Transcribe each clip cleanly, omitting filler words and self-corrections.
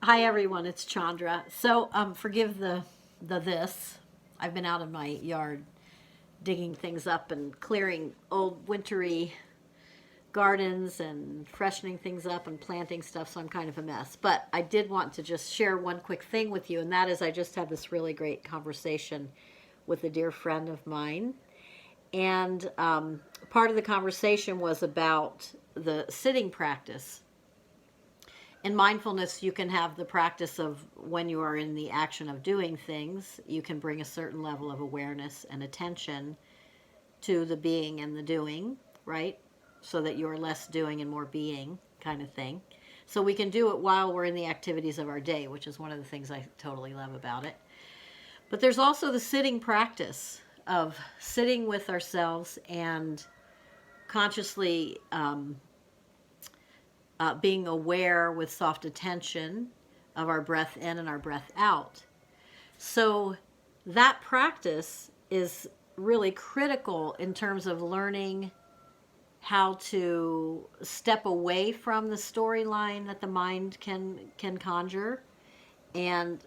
Hi everyone, it's Chandra. So forgive the this. I've been out in my yard digging things up and clearing old wintry gardens and freshening things up and planting stuff, so I'm kind of a mess. But I did want to just share one quick thing with you, and that is I just had this really great conversation with a dear friend of mine. And part of the conversation was about the sitting practice. In mindfulness, you can have the practice of when you are in the action of doing things, you can bring a certain level of awareness and attention to the being and the doing, right? So that you're less doing and more being, kind of thing. So we can do it while we're in the activities of our day, which is one of the things I totally love about it. But there's also the sitting practice of sitting with ourselves and consciously being aware with soft attention of our breath in and our breath out. So that practice is really critical in terms of learning how to step away from the storyline that the mind can conjure, and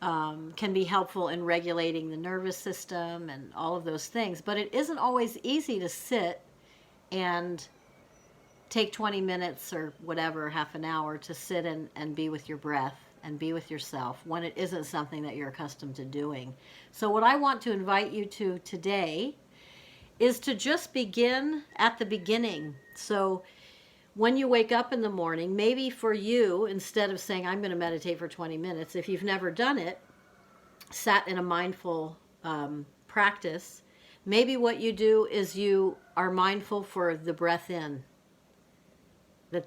can be helpful in regulating the nervous system and all of those things. But it isn't always easy to sit and take 20 minutes or whatever, half an hour, to sit and be with your breath and be with yourself when it isn't something that you're accustomed to doing. So what I want to invite you to today is to just begin at the beginning. So when you wake up in the morning, maybe for you, instead of saying, I'm going to meditate for 20 minutes, if you've never done it, sat in a mindful practice, maybe what you do is you are mindful for the breath in.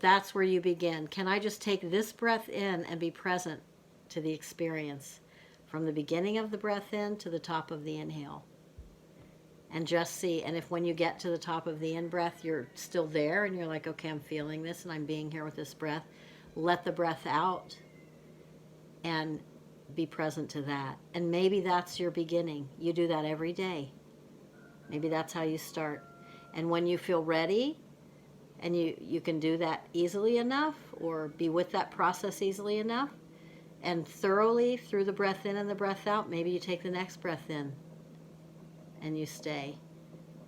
That's where you begin. Can I just take this breath in and be present to the experience from the beginning of the breath in to the top of the inhale? And just see. And if when you get to the top of the in breath, you're still there and you're like, okay, I'm feeling this and I'm being here with this breath, let the breath out and be present to that. And maybe that's your beginning. You do that every day. Maybe that's how you start. And when you feel ready, and you can do that easily enough, or be with that process easily enough and thoroughly through the breath in and the breath out, maybe you take the next breath in and you stay,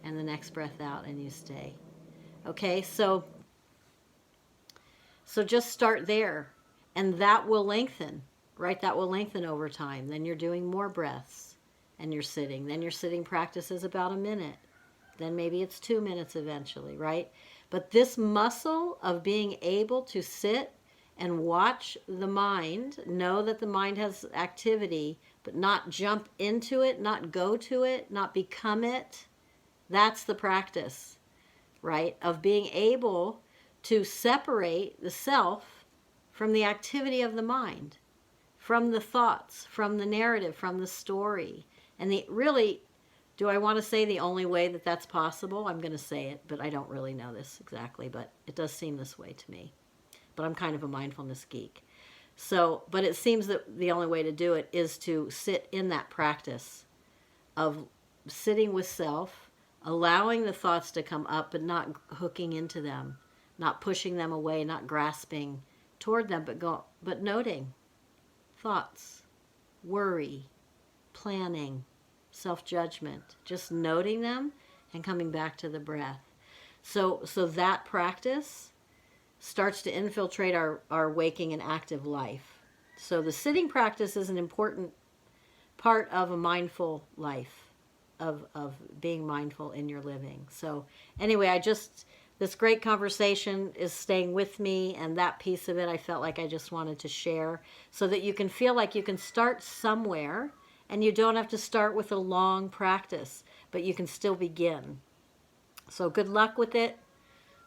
and the next breath out and you stay. Okay, so just start there, and that will lengthen, right? That will lengthen over time. Then you're doing more breaths and you're sitting. Then your sitting practice is about a minute. Then maybe it's 2 minutes eventually, right? But this muscle of being able to sit and watch the mind, know that the mind has activity, but not jump into it, not go to it, not become it, that's the practice, right? Of being able to separate the self from the activity of the mind, from the thoughts, from the narrative, from the story. And the really, do I want to say the only way that that's possible? I'm going to say it, but I don't really know this exactly, but it does seem this way to me. But I'm kind of a mindfulness geek. So, but it seems that the only way to do it is to sit in that practice of sitting with self, allowing the thoughts to come up, but not hooking into them, not pushing them away, not grasping toward them, but noting thoughts, worry, planning, self-judgment, just noting them and coming back to the breath. So that practice starts to infiltrate our waking and active life. So the sitting practice is an important part of a mindful life, of being mindful in your living. So anyway, this great conversation is staying with me, and that piece of it I felt like I just wanted to share so that you can feel like you can start somewhere. And you don't have to start with a long practice, but you can still begin. So good luck with it.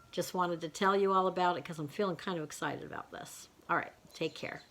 Just wanted to tell you all about it because I'm feeling kind of excited about this. All right, take care.